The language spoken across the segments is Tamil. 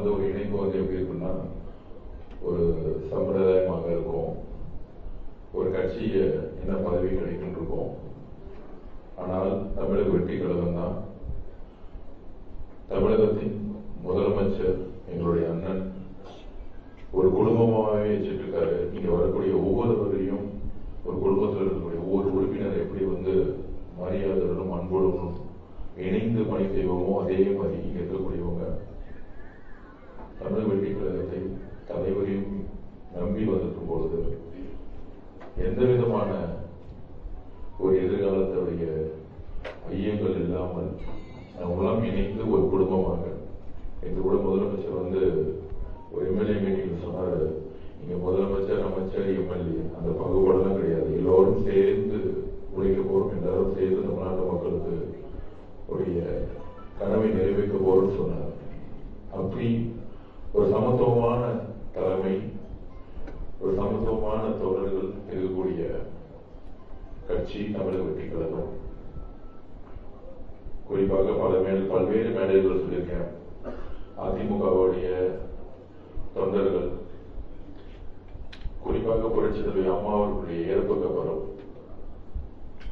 வந்து ஒரு இணைப்பு வந்து எப்படி இருக்குன்னா ஒரு சம்பிரதாயமாக இருக்கும். ஒரு கட்சி என்ன பதவி கிடைக்கும் இருக்கும். ஆனால் தமிழக வெற்றி கழகம் தான் தமிழகத்தின் முதலமைச்சர் எங்களுடைய அண்ணன் ஒரு குடும்பமாகவே வச்சுட்டு இருக்காரு. இங்க வரக்கூடிய ஒவ்வொருவரையும் ஒரு குடும்பத்தில் இருக்கக்கூடிய ஒவ்வொரு உறுப்பினர் எப்படி வந்து மரியாதையுடனும் அன்புடனும் இணைந்து பணி செய்வோமோ அதே மாதிரி இங்க இருக்கக்கூடியவங்க தமிழக வெற்றி கழகத்தை தலைவரையும் நம்பி வந்திருக்கும் பொழுது எந்த விதமான ஒரு எதிர்காலத்துடைய ஐயங்கள் இல்லாமல் நம்மளாம் இணைந்து ஒரு குடும்பமாக எங்க கூட முதலமைச்சர் வந்து ஒரு எம்எல்ஏ மீட்டிங் சொன்னாரு. இங்க முதலமைச்சர், அமைச்சர், எம்எல்ஏ அந்த பாகுபாடெல்லாம் கிடையாது. எல்லோரும் சேர்ந்து உழைக்க போறோம், எல்லாரும் சேர்ந்து தமிழ்நாட்டு மக்களுக்கு உடைய கனவை நிறைவேற்ற போறோம்னு சொன்னார். அப்படி ஒரு சமத்துவமான தலைமை, ஒரு சமத்துவமான தோழர்கள் இருக்கக்கூடிய கட்சி தமிழக வெற்றி கழகம். குறிப்பாக பல்வேறு மேடைகள் சொல்லியிருக்கேன். அதிமுகவுடைய தொண்டர்கள், குறிப்பாக புரட்சித் தலைவி அம்மா அவர்களுடைய இறப்புக்கு அப்புறம்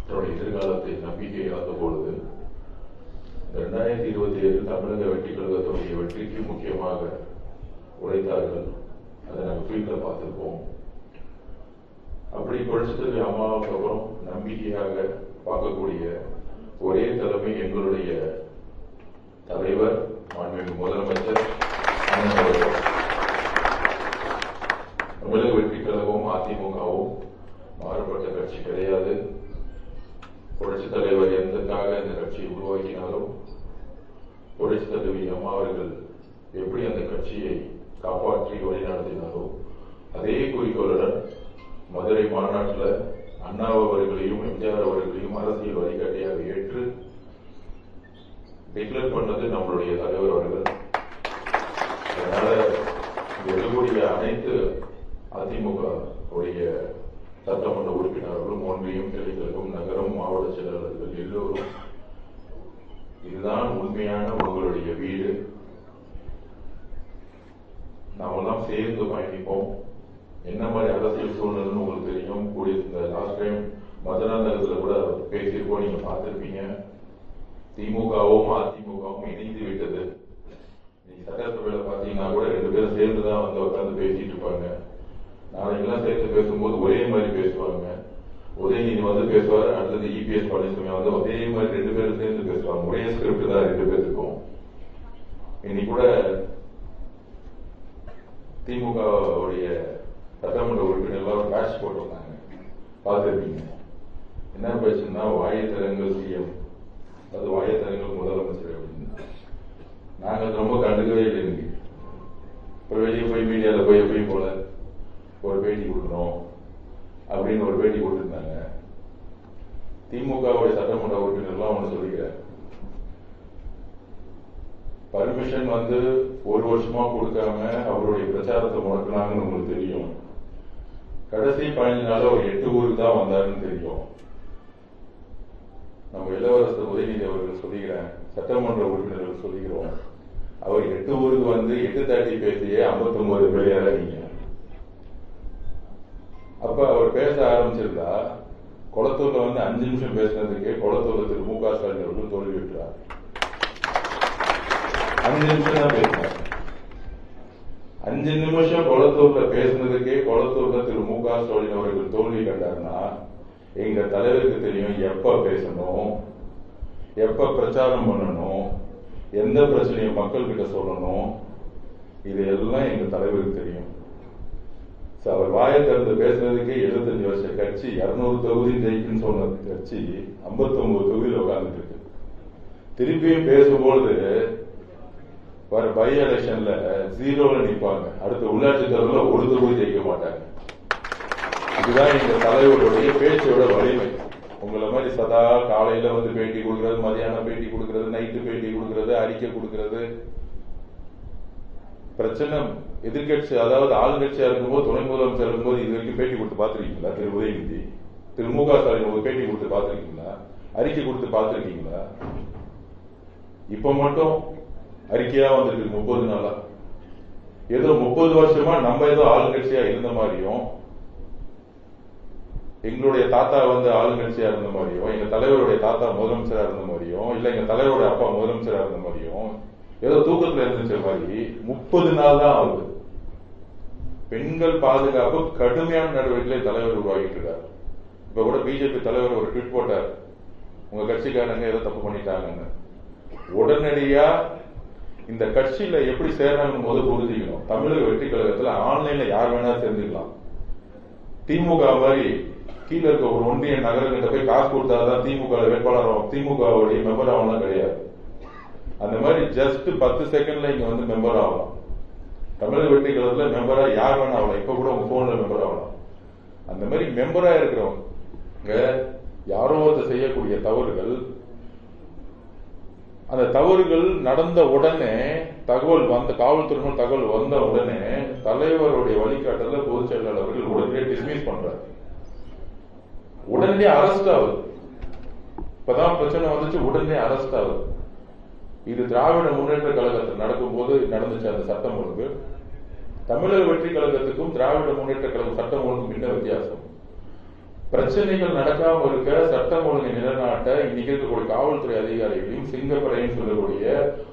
தன்னுடைய எதிர்காலத்தை நம்பிக்கை இழந்த பொழுது 2027 தமிழக வெற்றி கழகத்துடைய வெற்றிக்கு முக்கியமாக உழைத்தார்கள். அதை நாங்கள் ஃபீல்ட்ல பார்த்திருப்போம். அப்படி புரட்சித் தலைவி அம்மாவுக்கு அப்புறம் நம்பிக்கையாக பார்க்கக்கூடிய ஒரே தலைமை எங்களுடைய தலைவர் மாண்புமிகு முதலமைச்சர் தமிழக வெற்றி கழகமும் அதிமுகவும் மாறுபட்ட கட்சி கிடையாது. புரட்சித் தலைவர் எந்தக்காக இந்த கட்சியை உருவாக்கினாலும் புரட்சித் தலைவி அம்மா அவர்கள் எப்படி அந்த கட்சியை காப்பாற்றி வழிநடத்தினாரோ அதே குறிக்கோளுடன் மதுரை மாநாட்டில் அண்ணா அவர்களையும் எம்ஜிஆர் அவர்களையும் அரசியல் வழிகாட்டியாக ஏற்று டிக்ளேர் பண்ணது நம்மளுடைய தலைவர் அவர்கள். அதனால இருக்கக்கூடிய அனைத்து அதிமுக உடைய சட்டமன்ற உறுப்பினர்களும் ஒன்றியம், கிளைகளுக்கும், நகரம், மாவட்ட செயலாளர்கள் எல்லோரும் இதுதான் உண்மையான உங்களுடைய வீடு, நாமெல்லாம் சேர்ந்து பயணிப்போம். என்ன மாதிரி அரசியல் சூழ்நிலைன்னு உங்களுக்கு தெரியும். கூடிய லாஸ்ட் டைம் மதுராந்தகத்துல கூட பேசியிருப்போம், நீங்க பார்த்திருப்பீங்க. திமுகவும் அதிமுகவும் இணைந்து விட்டது. நீங்க சட்டசபையில பாத்தீங்கன்னா கூட 2 பேரும் சேர்ந்துதான் வந்து உட்கார்ந்து பேசிட்டு இருப்பாங்க. நாளைக்கெல்லாம் சேர்த்து பேசும்போது ஒரே மாதிரி பேசுவாங்க. உதயநிதி வந்து பேசுவார், அடுத்தது இபிஎஸ் பழனிசாமி வந்து அதே மாதிரி 2 பேரும் சேர்ந்து பேசுவாங்க. ஒரே ஸ்கிரிப்ட் தான் 2 பேருக்கும். இன்னைக்கு கூட திமுக உடைய சட்டமன்ற உறுப்பினர் ஒரு பேட்ச் போட்டிருந்தாங்க, பார்த்திருப்பீங்க. என்ன பேச்சுன்னா வாயத்தரங்கள் சிஎம், அது வாயத்தரங்கள் முதலமைச்சர் அப்படின்னு. நாங்க ரொம்ப கண்டுக்கவே இல்லை. இன்னைக்கு இப்போ வெளியே போய் மீடியாவில் போய் எப்பயும் போல ஒரு பேட்டி கொடுக்கணும் அப்படின்னு ஒரு பேட்டி கொடுத்துருந்தாங்க. திமுகவுடைய சட்டமன்ற உறுப்பினர்லாம் ஒன்று சொல்லிக்கிறேன், பர்மிஷன் வந்து 1 வருஷமா கொடுக்காம அவருடைய பிரச்சாரத்தை முடக்கினாங்கன்னு உங்களுக்கு தெரியும். கடைசி 15 நாள் ஒரு 8 ஊருக்கு தான் வந்தாருன்னு தெரியும். நம்ம இளவரசர் உதயநிதி அவர்கள் சொல்லிக்கிறேன், சட்டமன்ற உறுப்பினர்கள் சொல்லிக்கிறோம், அவர் 8 ஊருக்கு வந்து 8:30 பேசியே 59 பேர் இறங்கிங்க. அப்ப அவர் பேச ஆரம்பிச்சிருந்தா குளத்தூர்ல வந்து 5 நிமிஷம் பேசினதுக்கே குளத்தூர்ல திரு மு க ஸ்டாலின் அவர்கள் தோல்வி விட்டார். 5 நிமிஷம் தான் பேசினார். 5 நிமிஷம் குளத்தூர்ல பேசினதுக்கே குளத்தூர்ல திரு மு க ஸ்டாலின் அவர்கள் தோல்வி கண்டார்னா எங்க தலைவருக்கு தெரியும் எப்ப பேசணும், எப்ப பிரச்சாரம் பண்ணணும், எந்த பிரச்சனையை மக்கள் கிட்ட சொல்லணும், இது எல்லாம் எங்க தலைவருக்கு தெரியும். அவர் வாயை திறந்து பேசுறதுக்கே 75 வருஷ கட்சி 200 தொகுதி ஜெயிக்குன்னு சொன்ன கட்சி 59 தொகுதியில் உட்கார்ந்துட்டு இருக்கு. திருப்பியும் பேசும்போது வர பை எலெக்ஷன்ல 0ல நிற்பாங்க. அடுத்த உள்ளாட்சி தேர்தலில் 1 தொகுதி ஜெயிக்க மாட்டாங்க. இதுதான் எங்க தலைவருடைய பேச்சோட வலிமை. உங்களை மாதிரி சதா காலையில வந்து பேட்டி கொடுக்கறது, மதியானம் பேட்டி கொடுக்கறது, நைட்டு பேட்டி கொடுக்கறது, அறிக்கை கொடுக்கறது, பிரச்சனை எதிர்கட்சி அதாவது ஆளுங்கட்சியா இருக்கும்போது துணை முதலமைச்சர் இருக்கும்போது இது வரைக்கும் பேட்டி கொடுத்து பாத்திருக்கீங்களா? திரு உதயநிதி, திரு மு க ஸ்டாலின் ஒரு பேட்டி கொடுத்து பாத்திருக்கீங்களா? அறிக்கை கொடுத்து பாத்திருக்கீங்களா? இப்ப மட்டும் அறிக்கையா வந்துருக்கு 30 நாளா. ஏதோ 30 வருஷமா நம்ம ஏதோ ஆளுங்கட்சியா இருந்த மாதிரியும், எங்களுடைய தாத்தா ஆளுங்கட்சியா இருந்த மாதிரியும், எங்க தலைவருடைய தாத்தா முதலமைச்சரா இருந்த மாதிரியும், இல்ல எங்க தலைவருடைய அப்பா முதலமைச்சரா இருந்த மாதிரியும் ஏதோ தூக்கத்துல இருந்துச்ச மாதிரி 30 நாள் தான் ஆகுது. பெண்கள் பாதுகாப்பு கடுமையான நடவடிக்கைகளை தலைவர் உருவாக்கிட்டு இருக்காரு. இப்ப கூட பிஜேபி தலைவர் ஒரு ட்வீட் போட்டார், உங்க கட்சிக்காரங்க ஏதோ தப்பு பண்ணிட்டாங்கன்னு. உடனடியா இந்த கட்சியில எப்படி சேரணும் போது புரிஞ்சுக்கணும். தமிழக வெற்றி கழகத்துல ஆன்லைன்ல யார் வேணா சேர்ந்துக்கலாம். திமுக மாதிரி கீழே இருக்க ஒரு ஒன்றிய நகரங்கிட்ட போய் காசு கொடுத்தாதான் திமுக வேட்பாளர் திமுகவுடைய மெம்பர் ஆகலாம் கிடையாது. அந்த மாதிரி ஜஸ்ட் 10 செகண்ட்ல இங்க மெம்பர் ஆகலாம். தமிழக வெற்றி கழகத்துல மெம்பரா யார் வேணா ஆகலாம். இப்ப கூட உங்க போன்ல மெம்பர் ஆகலாம். அந்த மாதிரி மெம்பரா இருக்கிறவங்க யாரோ செய்யக்கூடிய தவறுகள், அந்த தவறுகள் நடந்த உடனே தகவல் காவல்துறை தகவல் வந்த உடனே தலைவருடைய வழிகாட்டல பொதுச் செயலாளர் அவர்கள் உடனடியே டிஸ்மிஸ் பண்றாரு. உடனே அரெஸ்ட் ஆகுது. இப்பதான் பிரச்சனை வந்துச்சு, உடனே அரெஸ்ட் ஆகுது. இது திராவிட முன்னேற்ற கழகத்தில் நடக்கும் போது நடந்துச்சு அந்த சட்டம் ஒழுங்கு. தமிழக வெற்றி கழகத்துக்கும் திராவிட முன்னேற்ற கழகம் சட்டம் ஒழுங்கும் என்ன வித்தியாசம்? பிரச்சனைகள் நடக்காம இருக்க சட்டம் ஒழுங்கை நிலைநாட்ட இன்னைக்கு இருக்கக்கூடிய காவல்துறை அதிகாரிகளையும் சிங்கப்படையும் சொல்லக்கூடிய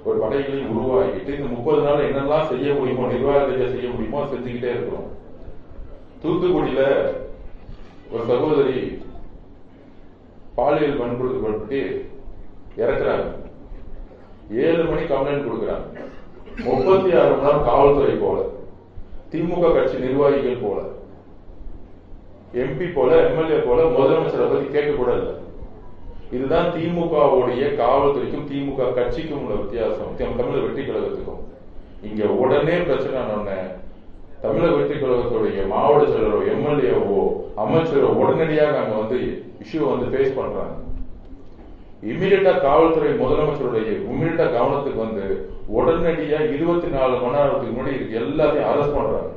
ஒரு படைகளையும் உருவாக்கிட்டு இந்த 30 நாள் என்னெல்லாம் செய்ய முடியுமோ, நிர்வாக செய்ய முடியுமோ செஞ்சுக்கிட்டே இருக்கிறோம். தூத்துக்குடியில ஒரு சகோதரி பாலியல் வன்புறுத்தப்பட்டு இறக்குறாங்க. 7 மணி கம்ப்ளைண்ட் கொடுக்கிறாங்க. 36 மணி நேரம் காவல்துறை போல, திமுக கட்சி நிர்வாகிகள் போல, எம்பி போல, எம்எல்ஏ போல முதலமைச்சரை பத்தி கேட்க கூட இல்லை. இதுதான் திமுகவுடைய காவல்துறைக்கும் திமுக கட்சிக்கும் உள்ள வித்தியாசம், தமிழக வெற்றி கழகத்துக்கும். இங்க உடனே பிரச்சனை தமிழக வெற்றி கழகத்துடைய மாவட்ட செயலரோ எம்எல்ஏவோ அமைச்சரோ உடனடியாக அங்க இஷ்யூ ஃபேஸ் பண்றாங்க. இமீடியட்டா காவல்துறை முதலமைச்சருடைய இமீடியட்டா கவனத்துக்கு உடனடியா 24 மணி நேரத்துக்கு முன்னாடி எல்லாத்தையும் அரெஸ்ட் பண்றாங்க.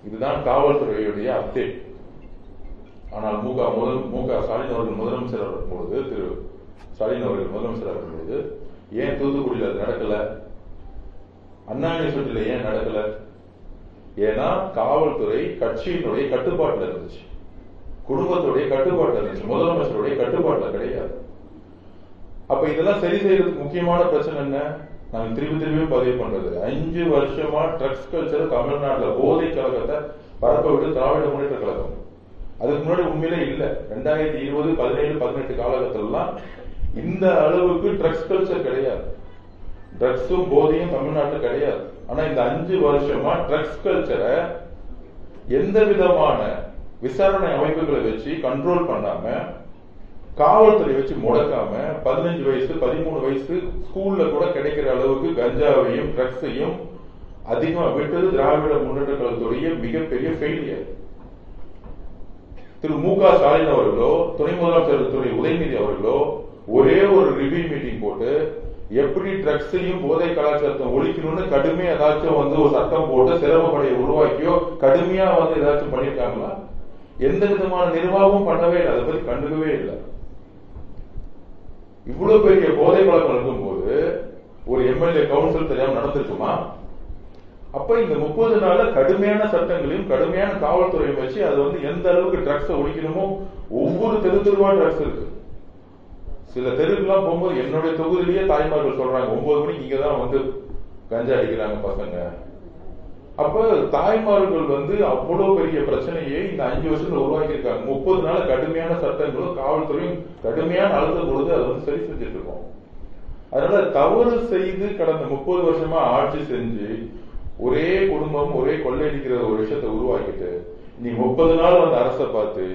இதுதான் காவல்துறையுடைய அப்டேட். ஆனால் மு க ஸ்டாலின் அவர்கள் முதலமைச்சர் இருக்கும்போது, திரு ஸ்டாலின் அவர்கள் முதலமைச்சர் இருக்கும்போது ஏன் தூத்துக்குடியில் அது நடக்கல? அண்ணா யூனிவர்சிட்டியில ஏன் நடக்கல? ஏன்னா காவல்துறை கட்சியினுடைய கட்டுப்பாட்டில் இருந்துச்சு, குடும்பத்துடைய கட்டுப்பாட்டில் இருந்துச்சு, முதலமைச்சருடைய கட்டுப்பாட்டில் கிடையாது. அப்ப இதெல்லாம் சரி செய்யறதுக்கு முக்கியமான பிரச்சனை என்ன? நாங்க திரும்பி பதிவு பண்றது, 5 வருஷமா ட்ரக்ஸ் கல்ச்சர் தமிழ்நாட்டில் போதை கழகத்தை பரப்ப விட்டு திராவிட முன்னேற்ற கழகம். அதுக்கு முன்னாடி உண்மையிலே இல்ல. 2020, 17, 18 காலகட்டத்திலாம் இந்த அளவுக்கு ட்ரக்ஸ் கல்ச்சர் கிடையாது. ட்ரக்ஸும் போதையும் தமிழ்நாட்டில் கிடையாது. ஆனா இந்த 5 வருஷமா ட்ரக்ஸ் கல்ச்சரை எந்த விதமான விசாரணை அமைப்புகளை வச்சு கண்ட்ரோல் பண்ணாம, காவல்துறை வச்சு முடக்காம, 15 வயசு 13 வயசு ஸ்கூல்ல கூட கிடைக்கிற அளவுக்கு கஞ்சாவையும் ட்ரக்ஸையும் அதிகமா விட்டது திராவிட முன்னேற்ற கழகத்துடைய மிகப்பெரிய ஃபெயிலியர். திரு மு க ஸ்டாலின் அவர்களோ துணை முதலமைச்சர் துறை உதயநிதி அவர்களோ ஒரே ஒரு ரிவ்யூ மீட்டிங் போட்டு எப்படி ட்ரக்ஸையும் போதை கலாச்சாரத்தை ஒழிக்கணும்னு கடுமையா ஏதாச்சும் ஒரு சட்டம் போட்டு சிறப்பு படையை உருவாக்கியோ கடுமையா ஏதாச்சும் பண்ணிருக்காங்களா? எந்த விதமான நிர்வாகமும் பண்ணவே இல்லை, அதை பத்தி கண்டுக்கவே இல்லை. இவ்வளவு பெரிய போதை பழக்கம் இருக்கும்போது ஒரு எம்எல்ஏ கவுன்சில் தெரியாம நடந்திருக்குமா? அப்ப இந்த 30 நாள்ல கடுமையான சட்டங்களையும் கடுமையான காவல்துறையும் வச்சு அது எந்த அளவுக்கு ட்ரக்ஸை ஒழிக்கணுமோ, ஒவ்வொரு தெருவா ட்ரக்ஸ் இருக்கு. சில தெருவுக்குலாம் போகும்போது என்னுடைய தொகுதியிலேயே தாய்மார்கள் சொல்றாங்க 9 மணிக்கு இங்கதான் கஞ்சா அடிக்கிறாங்க பசங்க. அப்ப தாய்மார்கள் அவ்வளவு பெரிய பிரச்சனையை இந்த 5 வருஷத்துல உருவாக்கி இருக்காங்க. 30 நாள் கடுமையான சட்டங்களும் காவல்துறையும் கடுமையான அழுத்தம் கொடுத்து அதை சரி செஞ்சுட்டு இருக்கோம். அதனால தவறு செய்து கடந்த 30 வருஷமா ஆட்சி செஞ்சு ஒரே குடும்பம் ஒரே கொள்ளையடிக்கிற ஒரு விஷயத்தை உருவாக்கிட்டு நீ 30 நாள் அரசை பார்த்து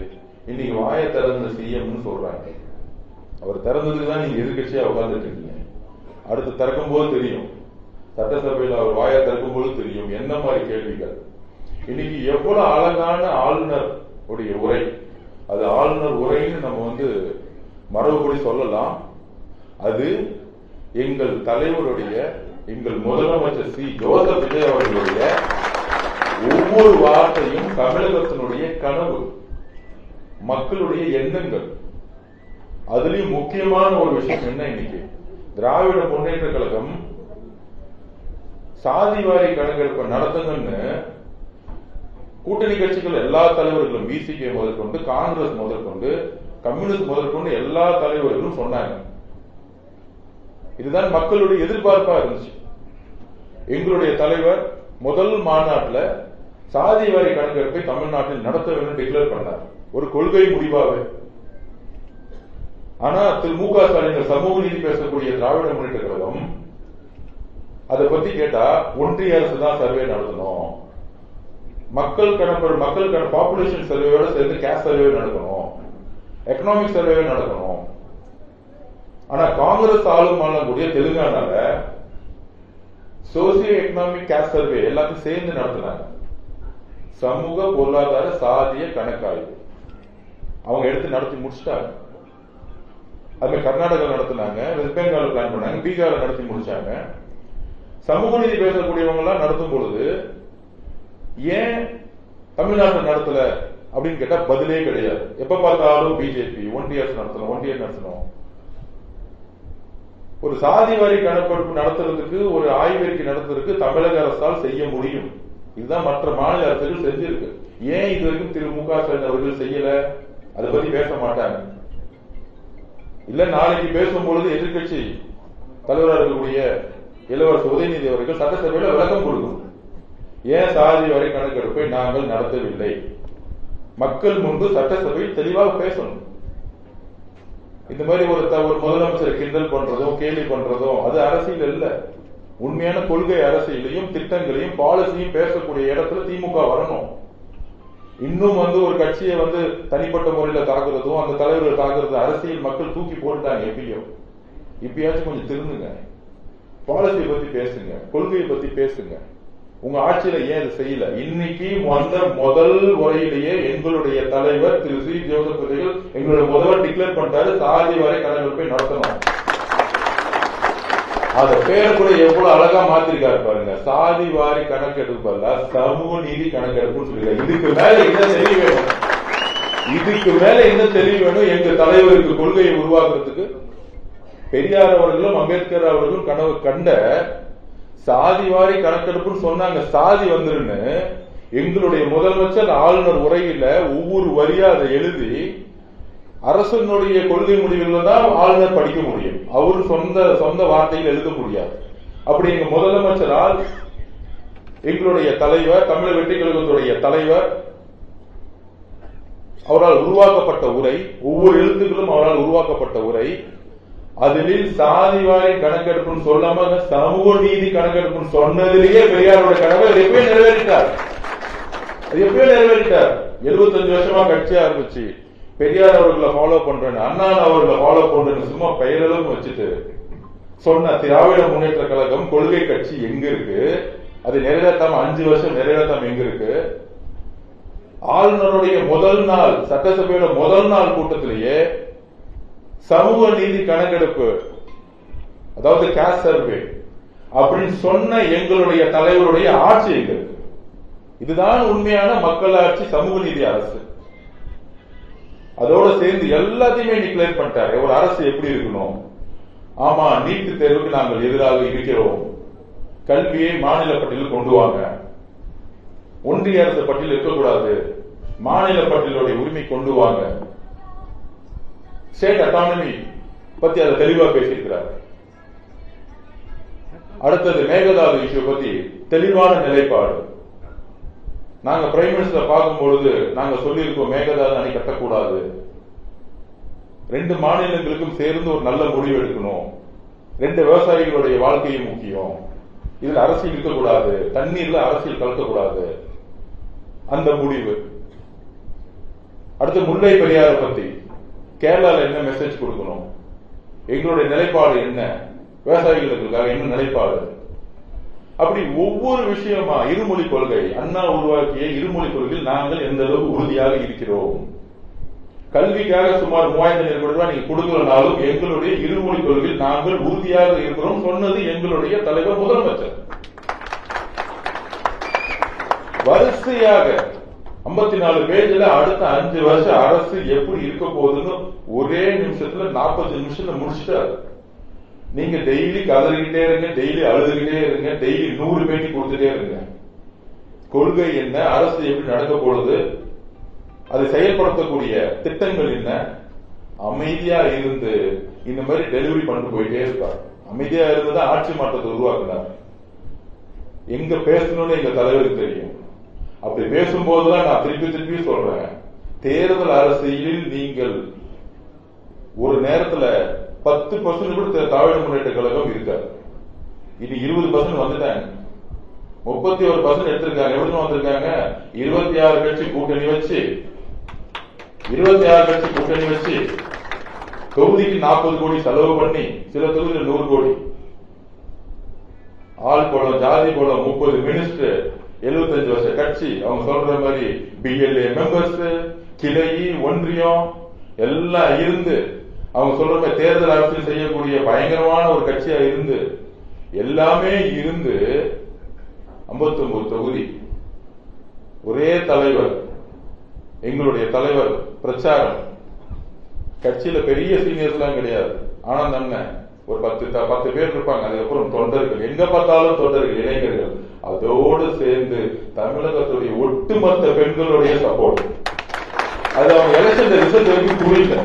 இன்னைக்கு வாயை திறந்த சிஎம்னு சொல்றாங்க. அவர் திறந்ததுக்குதான் நீங்க எதிர்கட்சியா உட்கார்ந்துட்டு இருக்கீங்க. அடுத்து திறக்கும் போது தெரியும், சட்டசபையில் அவர் வாயை திறக்கும் போது தெரியும் என்ன மாதிரி கேள்விகள். இன்னைக்கு எவ்வளவு அழகான ஆளுநர் உடைய உரை, அது ஆளுநர் உரைன்னு நம்ம மரபுபடி சொல்லலாம். அது எங்கள் தலைவருடைய, எங்கள் முதலமைச்சர் சி ஜோசப் விஜய் அவர்களுடைய ஒவ்வொரு வார்த்தையும் தமிழகத்தினுடைய கனவு, மக்களுடைய எண்ணங்கள். அதுலயும் முக்கியமான ஒரு விஷயம் என்ன, இன்னைக்கு திராவிட முன்னேற்ற கழகம் சாதிவாரி கணக்கெடுப்பை நடத்துங்கன்னு கூட்டணி கட்சிகள் எல்லா தலைவர்களும், பிசிகே முதற்கொண்டு, காங்கிரஸ் முதற்கொண்டு, கம்யூனிஸ்ட் முதற்கொண்டு எல்லா தலைவர்களும் சொன்னாங்க. இதுதான் மக்களுடைய எதிர்பார்ப்பா இருந்துச்சு. எங்களுடைய தலைவர் முதல் மாநாட்டில் சாதிவாரி கணக்கெடுப்பை தமிழ்நாட்டில் நடத்த வேண்டும் டிக்ளேர் பண்ணார், ஒரு கொள்கை முடிவாக. ஆனா திரு மு க ஸ்டாலின் சமூக நீதி பேசக்கூடிய திராவிட முன்னேற்ற கழகம் அதை பத்தி கேட்டா ஒன்றிய அரசு தான் சர்வே நடத்தணும், மக்கள் பாப்புலேஷன் சர்வேயோட சேர்ந்து கேஸ்ட் சர்வே நடக்கணும், எக்கனாமிக் சர்வே நடக்கணும். ஆனா காங்கிரஸ் ஆளும் கூடிய தெலுங்கானால சோசியோ எக்கனாமிக் கேஸ்ட் சர்வே எல்லாத்தையும் சேர்ந்து நடத்தினாங்க. சமூக பொருளாதார சாதிய கணக்காய்வு அவங்க எடுத்து நடத்தி முடிச்சிட்டாங்க. அது கர்நாடகா நடத்தினாங்க, வெஸ்ட் பெங்கால் பிளான் பண்ணாங்க, பீகார் நடத்தி முடிச்சாங்க. சமூக நீதி பேசக்கூடியவங்க எல்லாம் நடத்தும் பொழுது ஏன் தமிழ்நாட்டில் நடத்தல அப்படின்னு கேட்டா பதிலே கிடையாது. எப்ப பார்த்தாலும் பிஜேபி ஒன்றிய அரசு நடத்தணும். ஒரு சாதிவாரி கணக்கெடுப்பு நடத்துறதுக்கு, ஒரு ஆய்வறிக்கை நடத்துறதுக்கு தமிழக அரசால் செய்ய முடியும். இதுதான் மற்ற மாநில அரசுகள் செஞ்சிருக்கு. ஏன் இது வரைக்கும் திரு மு க ஸ்டாலின் அவர்கள் செய்யல? அதை பத்தி பேச மாட்டாங்க. இல்ல நாளைக்கு பேசும்பொழுது எதிர்கட்சி தலைவராக இருக்கக்கூடிய இளவரசர் உதயநிதி அவர்கள் சட்டசபையில் விளக்கம் கொடுக்கும். ஏன் சாதிவாரி கணக்கெடுப்பை நாங்கள் நடத்தவில்லை? மக்கள் முன்பு சட்டசபை தெளிவாக பேசணும். இந்த மாதிரி ஒரு முதலமைச்சரை கிண்டல் பண்றதும் கேலி பண்றதும் அது அரசியல் இல்ல. உண்மையான கொள்கை அரசியலையும் திட்டங்களையும் பாலிசியும் பேசக்கூடிய இடத்துல திமுக வரணும். இன்னும் ஒரு கட்சியை தனிப்பட்ட முறையில தாக்குறதும் அந்த தலைவர்கள் தாக்குறது அரசியல் மக்கள் தூக்கி போட்டுட்டாங்க. இப்பயாச்சும் கொஞ்சம் திருந்துங்க, பாலிசியை பத்தி பேசுங்க, கொள்கையை பத்தி பேசுங்க. உங்க ஆட்சியில ஏன் இது செய்யல? இன்னைக்கு முதல் உரையிலேயே எங்களுடைய தலைவர் திரு சி ஜோசப் அவர்கள் எங்களுடைய முதல்வர் டிக்ளேர் பண்ணிட்டாரு, சாதிவாரி கணக்கெடுப்பை நடத்தணும். அத பேரை கூட எவ்வளவு அழகா மாத்திருக்காரு பாருங்க. சாதிவாரி கணக்கெடுப்பு அல்ல, சமூக நீதி கணக்கெடுப்புன்னு சொல்லிருக்காரு. இதுக்கு மேல என்ன தெளிவு வேணும்? எங்க தலைவருக்கு கொள்கையை உருவாக்குறதுக்கு பெரியார் அவர்களும் அம்பேத்கர் அவர்களும் கனவு கண்ட சாதிவாரி கணக்கெடுப்புன்னு சொன்னாங்க. சாதி வந்துருன்னு எங்களுடைய முதலமைச்சர் ஆளுநர் உரையில ஒவ்வொரு வரியா அதை எழுதி அரசனுடைய கொள்கை முடிவுகள் தான் ஆளுநர் படிக்க முடியும். அவர் சொந்த வார்த்தையில் எழுத முடியாது. அப்படி எங்க முதலமைச்சரால், எங்களுடைய தலைவர், தமிழக வெற்றி கழகத்துடைய தலைவர், அவரால் உருவாக்கப்பட்ட உரை, ஒவ்வொரு எழுத்துக்களும் அவரால் உருவாக்கப்பட்ட உரை, அதில் சாதிவாரி கணக்கெடுப்புன்னு சொல்லாம சமூக நீதி கணக்கெடுப்புன்னு சொன்னதிலேயே பெரியாரோட கனவை எப்பயும் நிறைவேறிட்டார். 75 வருஷமா கட்சி ஆரம்பிச்சு பெரியார் அவர்களை ஃபாலோ பண்றேன், அண்ணா அவர்களை ஃபாலோ பண்றேன்னு சும்மா பெயரளவு வச்சுட்டு சொன்ன திராவிட முன்னேற்ற கழகம் கொள்கை கட்சி எங்க இருக்கு? அது நிறைவேற்றாம 5 வருஷம் நிறைவேற்றாம எங்க இருக்கு? ஆளுநருடைய முதல் நாள், சட்டசபையோட முதல் நாள் கூட்டத்திலேயே சமூக நீதி கணக்கெடுப்பு, அதாவது கேஸ்ட் சர்வே அப்படின்னு சொன்ன எங்களுடைய தலைவருடைய ஆட்சி எங்க இருக்கு? இதுதான் உண்மையான மக்களாட்சி, சமூக நீதி அரசு. அதோட சேர்ந்து எல்லாத்தையுமே டிக்ளேர் பண்ணிட்டாரு. ஒரு அரசு எப்படி இருக்கணும்? ஆமா, நீட் தேர்வுக்கு நாங்கள் எதிராக இருக்கிறோம், கல்வியை மாநில பட்டியலில் கொண்டு வாங்க, ஒன்றிய அரசு பட்டியல் இருக்கக்கூடாது, மாநில பட்டியலுடைய உரிமை கொண்டு வாங்க, ஸ்டேட் அட்டானமி பத்தி அதை தெளிவா பேசியிருக்கிறார். அடுத்தது மேகதாது இஷ்யூ பத்தி தெளிவான நிலைப்பாடு. நாங்க பிரைம் மினிஸ்டர் பார்க்கும்பொழுது நாங்க சொல்லியிருக்கோம், மேகதாது அணை கட்டக்கூடாது, 2 மாநிலங்களுக்கும் சேர்ந்து ஒரு நல்ல முடிவு எடுக்கணும், 2 விவசாயிகளுடைய வாழ்க்கையும் முக்கியம், இதுல அரசியல் இருக்கக்கூடாது, தண்ணீர்ல அரசியல் கலக்கக்கூடாது, அந்த முடிவு. அடுத்து முல்லை பெரியாரை பத்தி கேரளால என்ன மெசேஜ் கொடுக்கணும், எங்களுடைய நிலைப்பாடு என்ன, விவசாயிகளுக்காக என்ன நிலைப்பாடு, அப்படி ஒவ்வொரு விஷயமா. இருமொழி கொள்கை, அண்ணா உருவாக்கிய இருமொழி கொள்கையில் நாங்கள் எந்த அளவுக்கு உறுதியாக இருக்கிறோம். கல்விக்காக சுமார் 3000 கோடி ரூபாய் நீங்க கொடுக்கலனாலும் எங்களுடைய இருமொழி கொள்கையில் நாங்கள் உறுதியாக இருக்கிறோம் சொன்னது எங்களுடைய தலைவர் முதலமைச்சர். வரிசையாக 54 பேஜ்ல அடுத்த 5 வருஷம் அரசு எப்படி இருக்க போகுதுன்னு ஒரே நிமிஷத்துல 40 நிமிஷத்துல முடிச்சுட்டாரு. நீங்க டெய்லி கதறிக்கிட்டே இருங்க, டெய்லி அழுதுகிட்டே இருங்க, டெய்லி 100 பேட்டி கொடுத்துட்டே இருங்க. கொள்கை என்ன, அரசு எப்படி நடக்க போறது, அதை செயல்படுத்தக்கூடிய திட்டங்கள் என்ன, அமைதியா இருந்து இந்த மாதிரி டெலிவரி பண்ணிட்டு போயிட்டே இருப்பார். அமைதியா இருந்துதான் ஆட்சி மாற்றத்தை உருவாக்குனார். எங்க பேசணும்னு எங்க தலைவருக்கு தெரியும். அப்படி பேசும்போதுதான் நான் திருப்பி சொல்றேன், தேர்தல் அரசியலில் நீங்கள் ஒரு நேரத்துல 10% கூட திராவிட முன்னேற்ற கழகம் இருக்காது. இது 20% வந்துட்டாங்க, 31% எடுத்திருக்காங்க. எப்படி வந்திருக்காங்க? 26 கட்சி கூட்டணி வச்சு தொகுதிக்கு 40 கோடி செலவு பண்ணி, சில தொகுதியில் 100 கோடி, ஆள் போலம் ஜாதி போலம் 30 மினிஸ்டர், 75 வருஷ கட்சி, அவங்க சொல்ற மாதிரி BLA மெம்பர்ஸ், கிளை, ஒன்றியம் எல்லாம் இருந்து அவங்க சொல்ற மாதிரி தேர்தல் அரசியல் செய்யக்கூடிய பயங்கரமான ஒரு கட்சியா இருந்து எல்லாமே இருந்து 59 தொகுதி, ஒரே தலைவர், எங்களுடைய தலைவர் பிரச்சாரம். கட்சியில பெரிய சீனியர்ஸ் எல்லாம் கிடையாது, ஆனந்த் அண்ணன் ஒரு 10 பேர் இருப்பாங்க. அதுக்கப்புறம் தொண்டர்கள், எங்க பார்த்தாலும் தொண்டர்கள், இளைஞர்கள், அதோடு சேர்ந்து தமிழகத்துடைய ஒட்டுமொத்த பெண்களுடைய சப்போர்ட். அது அவங்க எலெக்ஷன் ரிசல்ட் வரைக்கும் புரியல.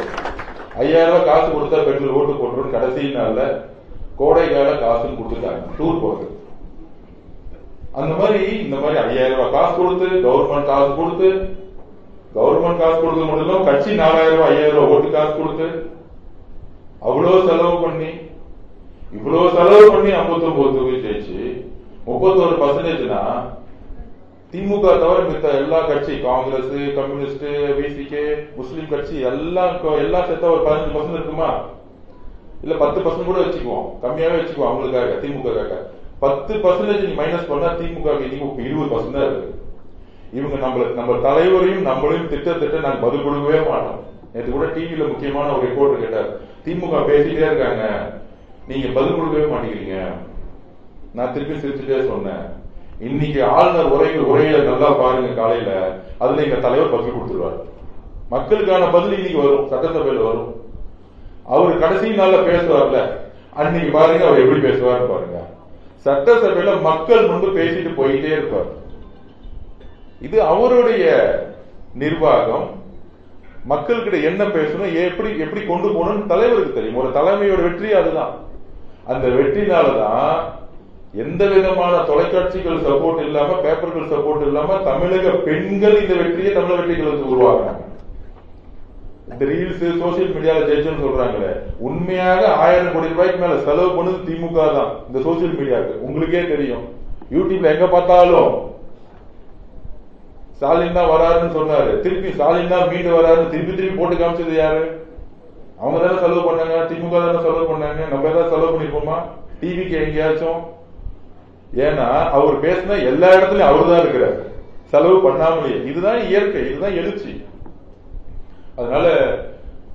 5000 ரூபாய் காசு கொடுத்தா பெண்கள் ஓட்டு போட்டுரும், கடைசி நாள்ல கோடை கால காசுன்னு கொடுத்துட்டாங்க டூர் போறது. அந்த மாதிரி இந்த மாதிரி 5000 ரூபாய் காசு கொடுத்து, கவர்மெண்ட் காசு கொடுத்து மட்டும் இல்லாம கட்சி 4000 ரூபாய் 5000 ரூபாய் ஓட்டு காசு கொடுத்து அவ்வளவு செலவு பண்ணி 59 தொகுதி ஜெயிச்சு 31%. திமுக தவிர மித்த எல்லா கட்சி, காங்கிரஸ், கம்யூனிஸ்ட், பிசிகே, முஸ்லீம் கட்சி எல்லாம் சேர்த்தா ஒரு 15% இருக்குமா? இல்ல 10% கூட வச்சுக்குவோம், கம்மியாவே வச்சுக்குவோம் அவங்களுக்காக, திமுக 10% நீ மைனஸ் பண்ணா திமுக 20% தான் இருக்கு. இவங்க நம்ம தலைவரையும் நம்மளையும் திட்ட நாங்க பதில் கொடுக்கவே மாட்டோம். நேற்று கூட டிவியில முக்கியமான ஒரு ரிப்போர்ட் கேட்டார், திமுக பேசிட்டே இருக்காங்க, நீங்க பதில் கொடுக்கவே மாட்டேங்கிறீங்க. நான் திருப்பி சிரிச்சுட்டே சொன்னேன், இன்னைக்கு ஆளுநர் உரையில நல்லா பாருங்க காலையில, அதுல எங்க தலைவர் பதில் கொடுத்துருவார். மக்களுக்கான பதில் இன்னைக்கு வரும், சட்டசபையில வரும். அவர் கடைசி நாள்ல பேசுவார்ல, அன்னைக்கு பாருங்க அவர் எப்படி பேசுவார் பாருங்க. சட்டசபையில மக்கள் முன்பு பேசிட்டு போயிட்டே இருப்பார். இது அவருடைய நிர்வாகம். மக்கள்கிட்ட என்ன பேசணும், எப்படி கொண்டு போகணும்னு தலைவருக்கு தெரியும். ஒரு தலைமையோட வெற்றி அதுதான். அந்த வெற்றினாலதான் எந்த விதமான தொலைக்காட்சிகள் சப்போர்ட் இல்லாம, பேப்பர்கள் சப்போர்ட் இல்லாம தமிழக பெண்கள் இந்த வெற்றியை தமிழக வெற்றிகளுக்கு உருவாக்குறாங்க. இந்த ரீல்ஸ், சோசியல் மீடியால ஜெயிச்சுன்னு சொல்றாங்களே, உண்மையாக 1000 கோடி ரூபாய்க்கு மேல செலவு பண்ணது திமுக தான். இந்த சோசியல் மீடியாவுக்கு உங்களுக்கே தெரியும். யூடியூப்ல எங்க பார்த்தாலும் ஸ்டாலின் தான் வராருன்னு சொன்னாரு, திருப்பி ஸ்டாலின் தான் மீண்டு வராருன்னு திருப்பி போட்டு காமிச்சது யாரு? அவங்க தானே செலவு பண்ணாங்க, திமுக தானே செலவு பண்ணாங்க. நம்ம ஏதாவது செலவு பண்ணிருப்போமா டிவிக்கு எங்கேயாச்சும்? ஏன்னா அவர் பேசினா எல்லா இடத்துலயும் அவரு தான் இருக்கிறார், செலவு பண்ணாமலேயே. இதுதான் இயற்கை, இதுதான் எழுச்சி. அதனால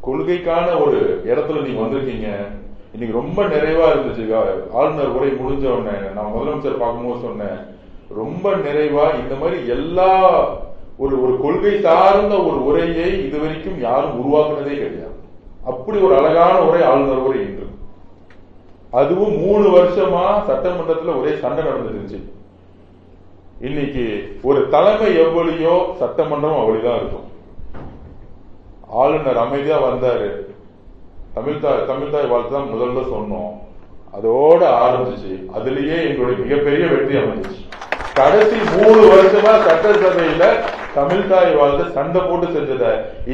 கொள்கைக்கான ஒரு இடத்துல நீங்க வந்திருக்கீங்க. இன்னைக்கு ரொம்ப நிறைவா இருந்துச்சு. ஆளுநர் உரை முடிஞ்ச உடனே நான் முதலமைச்சர் பார்க்கும்போது சொன்னேன், ரொம்ப நிறைவா இந்த மாதிரி எல்லா ஒரு கொள்கை சார்ந்த ஒரு உரையை இதுவரைக்கும் யாரும் உருவாக்குனதே கிடையாது. அப்படி ஒரு அழகான உரை ஆளுநர் உரை இன்று. அதுவும் 3 வருஷமா சட்டமன்றத்தில் ஒரே சண்டை நடந்துருச்சு. இன்னைக்கு ஒரு தலைமை எவ்வளியோ சட்டமன்றம் அவ்வளிதான் இருக்கும். ஆளுநர் அமைதியா வந்தாரு, தமிழ்தாய் வாழ்த்து தான் முதல்ல சொன்னோம், அதோட ஆரம்பிச்சு அதுலயே எங்களுடைய மிகப்பெரிய வெற்றி அமைஞ்சிச்சு. கடைசி 3 வருஷமா சட்டசபையில தமிழ்தாய் வாழ்த்து சண்டை போட்டு செஞ்சத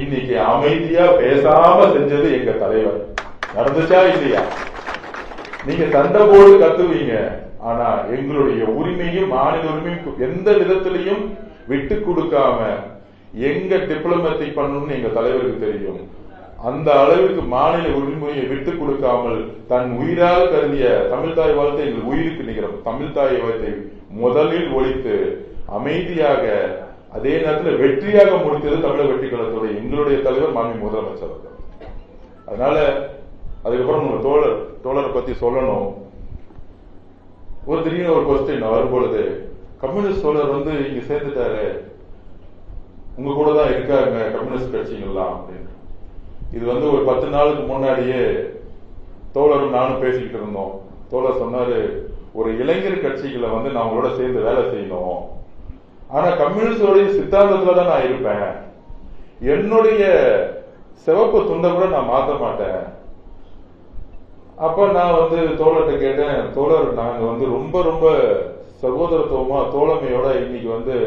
இன்னைக்கு அமைதியா பேசாம செஞ்சது எங்க தலைவர். நடந்துச்சா இல்லையா? நீங்க சண்டை போட்டு கத்துவீங்க, ஆனா எங்களுடைய உரிமையும் மாநில உரிமையும் எந்த விதத்திலையும் விட்டு கொடுக்காம எங்க டிப்ளமேட்டிக் பண்ணணும்னு எங்க தலைவருக்கு தெரியும். அந்த அளவிற்கு மாநில உரிமையை விட்டு கொடுக்காமல் தன் உயிரால் கருதிய தமிழ்தாய் வாழ்த்தை எங்கள் உயிருக்கு நிகரம் தமிழ்தாய் வாழ்த்தை முதலில் ஒழித்து அமைதியாக அதே நேரத்தில் வெற்றியாக முடித்தது தமிழக வெற்றி கழகத்துடைய எங்களுடைய தலைவர் மாண்புமிகு முதலமைச்சர். அதனால அதுக்கப்புறம் உங்க தோழரை பத்தி சொல்லணும். ஒரு திடீர்னு ஒரு கொஸ்டின் வரும்பொழுது, கம்யூனிஸ்ட் தோழர் இங்க சேர்ந்துட்டாரு, உங்க கூட தான் இருக்காங்க கம்யூனிஸ்ட் கட்சிகள்லாம் அப்படின்னு. இது ஒரு 10 நாளுக்கு முன்னாடியே தோழரும் நானும் பேசிக்கிட்டு இருந்தோம். தோழர் சொன்னாரு, ஒரு இளைஞர் கட்சிகளை நான் உங்களோட சேர்ந்து வேலை செய்யணும், ஆனா கம்யூனிஸ்டோடைய சித்தாந்தத்துல தான் நான் இருப்பேன், என்னுடைய சிவப்பு துண்டை கூட நான் மாற்ற மாட்டேன். அப்ப நான் தோழர்கிட்ட கேட்டேன், தோழர் நாங்க ரொம்ப ரொம்ப சகோதரத்துவமா தோழமையோட இன்னைக்கு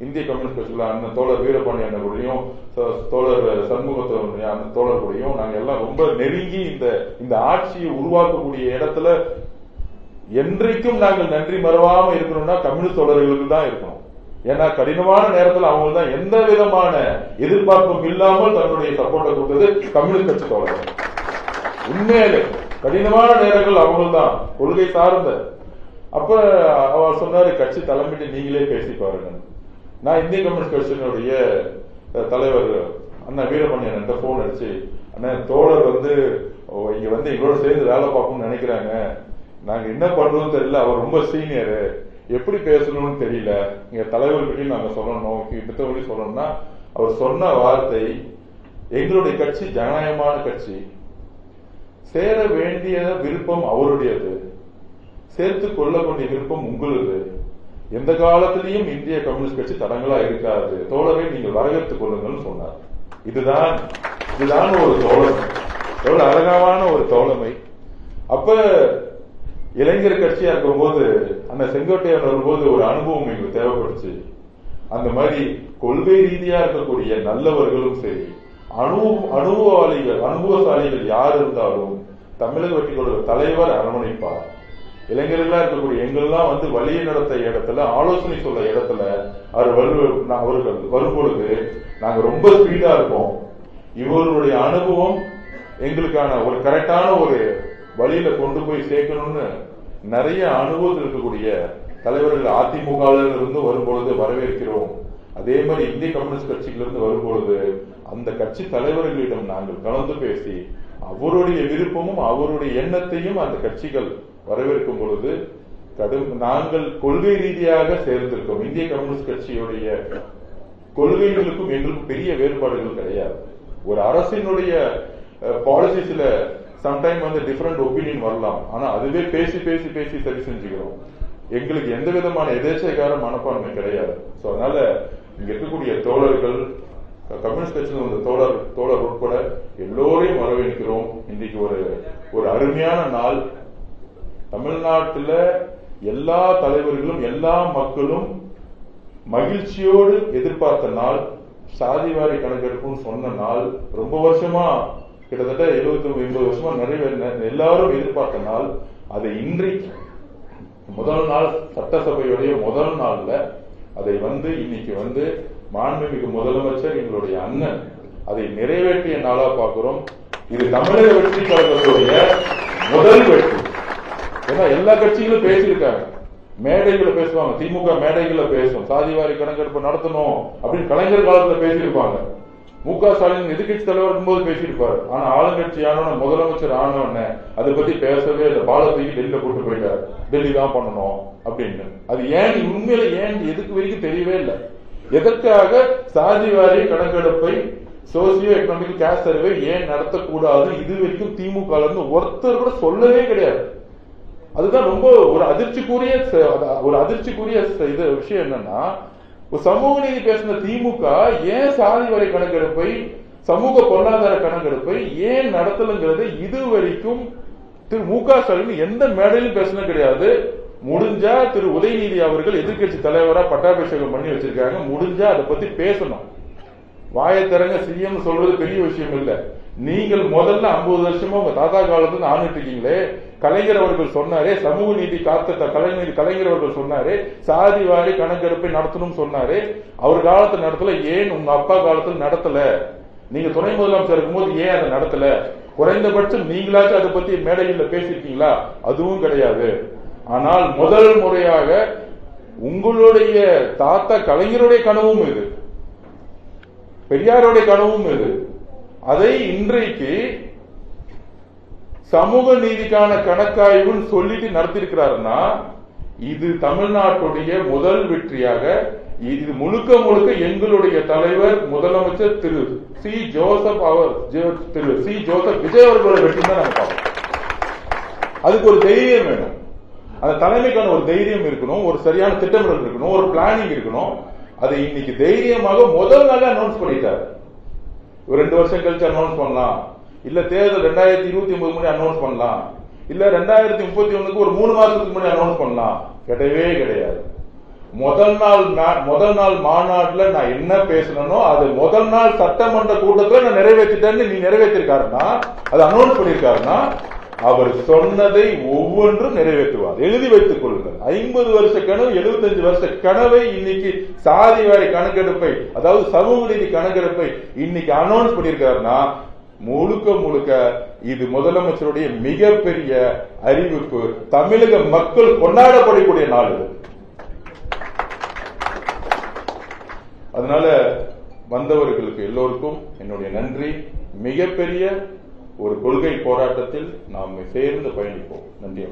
இந்திய கம்யூனிஸ்ட் கட்சியில அண்ணன் தோழர் வீரபாண்டி அண்ணன் கூடயும் தோழர் சண்முகத்துவ அந்த தோழர் கூடயும் நாங்க எல்லாம் ரொம்ப நெருங்கி இந்த ஆட்சியை உருவாக்கக்கூடிய இடத்துல என்றைக்கும் நாங்கள் நன்றி மறவாம இருக்கணும்னா கம்யூனிஸ்ட் தோழர்களுக்கு தான் இருக்கணும். ஏன்னா கடினமான நேரத்தில் அவங்க தான் எந்த விதமான எதிர்பார்ப்பும் இல்லாமல் தன்னுடைய சப்போர்ட்டை கொடுத்தது கம்யூனிஸ்ட் கட்சி தோழர்கள். உண்மையிலே கடினமான நேரங்கள் அவங்க தான் கொள்கை சார்ந்த. அப்ப அவர் சொன்னாரு, கட்சி தலைமையிட்டு நீங்களே பேசி பாருங்க. நான் இந்திய கம்யூனிஸ்ட் கட்சியினுடைய தலைவர் அண்ணா வீரமணி அண்ணன் போன் அடிச்சு, அண்ணன் தோழர் இங்க எங்களோட சேர்ந்து வேலை பார்க்கணும்னு நினைக்கிறாங்க, நாங்க என்ன பண்றோம்னு தெரியல, அவர் ரொம்ப சீனியரு, எப்படி பேசணும்னு தெரியல, எங்க தலைவர்கிட்டையும் நாங்க சொல்லணும், கிட்டத்தட்ட சொல்லணும்னா அவர் சொன்ன வார்த்தை, எங்களுடைய கட்சி ஜனநாயகமான கட்சி, சேர வேண்டிய விருப்பம் அவருடையது, சேர்த்து கொள்ளக்கூடிய விருப்பம் உங்களது, எந்த காலத்திலையும் இந்திய கம்யூனிஸ்ட் கட்சி தடங்களா இருக்காது, தோழரை நீங்கள் வரவேற்றுக் கொள்ளுங்கள் சொன்னார். இதுதான் ஒரு தோழமை, எவ்வளவு அழகான ஒரு தோழமை. அப்ப இளைஞர் கட்சியா இருக்கும்போது அந்த செங்கோட்டையன் வரும்போது ஒரு அனுபவம் எங்களுக்கு தேவைப்படுச்சு. அந்த மாதிரி கொள்கை ரீதியா இருக்கக்கூடிய நல்லவர்களும் சரி, அனுபவசாலிகள் யார் இருந்தாலும் தமிழக வெற்றி கொள்கிற தலைவர் அரவணைப்பார். இளைஞர்களா இருக்கக்கூடிய எங்கெல்லாம் வழியை நடத்த இடத்துல ஆலோசனை சொல்ல இடத்துல அவர்கள் வரும்பொழுது நாங்க ரொம்ப ஸ்பீடா இருப்போம். இவர்களுடைய அனுபவம் எங்களுக்கான ஒரு கரெக்டான ஒரு வழியில கொண்டு போய் சேர்க்கணும்னு நிறைய அனுபவத்தில் இருக்கக்கூடிய தலைவர்கள் அதிமுக இருந்து வரும்பொழுது வரவேற்கிறோம். அதே மாதிரி இந்திய கம்யூனிஸ்ட் கட்சியிலிருந்து வரும்பொழுது அந்த கட்சி தலைவர்களிடம் நாங்கள் கலந்து பேசி அவருடைய விருப்பமும் அவருடைய எண்ணத்தையும் அந்த கட்சிகள் வரவேற்கும் பொழுது நாங்கள் கொள்கை ரீதியாக சேர்ந்திருக்கோம். இந்திய கம்யூனிஸ்ட் கட்சியுடைய கொள்கைகளுக்கும் எங்களுக்கும் பெரிய வேறுபாடுகள் கிடையாது. ஒரு அரசினுடைய பாலிசிஸ்ல சம்டைம் டிஃபரெண்ட் ஒப்பீனியன் வரலாம், ஆனா அதுவே பேசி பேசி பேசி சரி செஞ்சுக்கிறோம். எங்களுக்கு எந்த விதமான எதேச்சைக்கார மனப்பான்மை கிடையாது. அதனால இங்க இருக்கக்கூடிய தோழர்கள், கம்யூனிஸ்ட் கட்சியில் வந்த தோழர் உட்பட எல்லோரையும் வரவேற்கிறோம். இன்றைக்கு ஒரு அருமையான நாள். தமிழ்நாட்டில் எல்லா தலைவர்களும் எல்லா மக்களும் மகிழ்ச்சியோடு எதிர்பார்த்த நாள், சாதிவாரி கணக்கெடுப்புன்னு சொன்ன நாள். ரொம்ப வருஷமா, கிட்டத்தட்ட 70-80 வருஷமா எல்லாரும் எதிர்பார்த்த நாள். அதை இன்றைக்கு முதல் நாள், சட்டசபையுடைய முதல் நாள்ல அதை இன்னைக்கு மாண்புமிகு முதலமைச்சர் எங்களுடைய அண்ணன் அதை நிறைவேற்றிய நாளா பார்க்கிறோம். இது தமிழக வெற்றி கழகத்துடைய முதல் வெற்றி. ஏன்னா எல்லா கட்சிகளும் பேசியிருக்காங்க, மேடைகளை பேசுவாங்க, திமுக மேடைகளை பேசும், சாதிவாரி கணக்கெடுப்பு நடத்தணும் அப்படின்னு கலைஞர் காலத்துல பேசியிருப்பாங்க. மு.க. ஸ்டாலின் எதிர்கட்சி தலைவர் இருக்கும்போது பேசியிருப்பாரு. ஆனா ஆளுங்கட்சியான முதலமைச்சர் ஆனவன அதை பத்தி பேசவே இல்லை. பாலத்துக்கு டெல்லியில கூட்டு போயிட்டாரு, டெல்லி தான் பண்ணணும் அப்படின்னு. அது ஏன் உண்மையில எதுக்கு வரைக்கும் தெரியவே இல்லை. எதற்காக சாதிவாரி கணக்கெடுப்பை, சோசியோ எக்கனாமிக் கேஸ்ட் சர்வே ஏன் நடத்தக்கூடாது இது வரைக்கும் திமுக ஒருத்தர் கூட சொல்லவே கிடையாது. அதுதான் ரொம்ப ஒரு அதிர்ச்சிக்குரிய விஷயம். என்னன்னா, சமூக நீதி பேசின திமுக ஏன் சாதிவாரி கணக்கெடுப்பை, சமூக பொருளாதார கணக்கெடுப்பை ஏன் நடத்தலுங்கிறது இது வரைக்கும் திரு மு.க. ஸ்டாலின் எந்த மேடையிலும் பேசின கிடையாது. முடிஞ்சா திரு உதயநிதி அவர்கள் எதிர்கட்சி தலைவரா பட்டாபிஷேகம் பண்ணி வச்சிருக்காங்க. முடிஞ்சா அதை பத்தி பேசணும். வாயத்திறங்க சிஎம் சொல்றது பெரிய விஷயம் இல்ல. நீங்கள் முதல்ல 50 வருஷமா உங்க தாத்தா காலத்துல ஆண்டுட்டு இருக்கீங்களே. கலைஞர் அவர்கள் சொன்னாரே, சமூக நீதி காத்த கலைஞர் அவர்கள் சொன்னாரே, சாதிவாரி கணக்கெடுப்பை நடத்தணும் சொன்னாரே. அவர் காலத்துல நடத்தல, ஏன் உங்க அப்பா காலத்துல நடத்தல? நீங்க துணை முதலமைச்சர் இருக்கும்போது ஏன் அதை நடத்தல? குறைந்தபட்சம் நீங்களாச்சும் அதை பத்தி மேடையில் பேசிருக்கீங்களா? அதுவும் கிடையாது. ஆனால் முதல் முறையாக உங்களுடைய தாத்தா கலைஞருடைய கனவும் இது, பெரியாருடைய கனவும் இது. அதை இன்றைக்கு சமூக நீதிக்கான கணக்காய்வுன்னு சொல்லிட்டு நடத்திருக்கிறாருன்னா இது தமிழ்நாட்டுடைய முதல் வெற்றியாக, இது முழுக்க முழுக்க எங்களுடைய தலைவர் முதலமைச்சர் திரு சி. ஜோசப் விஜய் அவர்களோட வெற்றி தான் நாங்க பார்ப்போம். அதுக்கு ஒரு தைரியம் வேணும். அந்த தலைமைக்கான ஒரு தைரியம் இருக்கணும், ஒரு சரியான திட்டமிடல் இருக்கணும், ஒரு பிளானிங் இருக்கணும். அதை இன்னைக்கு தைரியமாக முதல் நாளே அனௌன்ஸ் பண்ணிட்டாரு. 2 வருஷம் கழிச்சு அனௌன்ஸ் பண்ணலாம், இல்ல தேர்தல் 2029 முன்னாடி அனௌன்ஸ் பண்ணலாம், இல்ல 2031 ஒரு 3 மாசத்துக்கு முன்னாடி அனௌன்ஸ் பண்ணலாம். கிடையவே கிடையாது. முதல் நாள் மாநாட்டுல நான் என்ன பேசணும் அது முதல் நாள் சட்டமன்ற கூட்டத்துல நான் நிறைவேற்றிட்டேன்னு நீ நிறைவேற்றிருக்காருன்னா, அது அனௌன்ஸ் பண்ணிருக்காருன்னா, அவர் சொன்னதை ஒவ்வொன்றும் நிறைவேற்றுவார். எழுதி வைத்துக் கொள்ளுங்கள். 50 வருஷ கனவு, 75 வருஷ கனவை இன்னைக்கு சாதி வாரி கணக்கெடுப்பை, அதாவது சமூக நீதி கணக்கெடுப்பை இன்னைக்கு அனௌன்ஸ் பண்ணிருக்காருன்னா, முழுக்க இது முதலமைச்சருடைய மிகப்பெரிய அறிவிப்பு. தமிழக மக்கள் கொண்டாடப்படக்கூடிய நாள் இது. அதனால வந்தவர்களுக்கு எல்லோருக்கும் என்னுடைய நன்றி. மிகப்பெரிய ஒரு கொள்கை போராட்டத்தில் நாம் சேர்ந்து பயணிப்போம். நன்றி.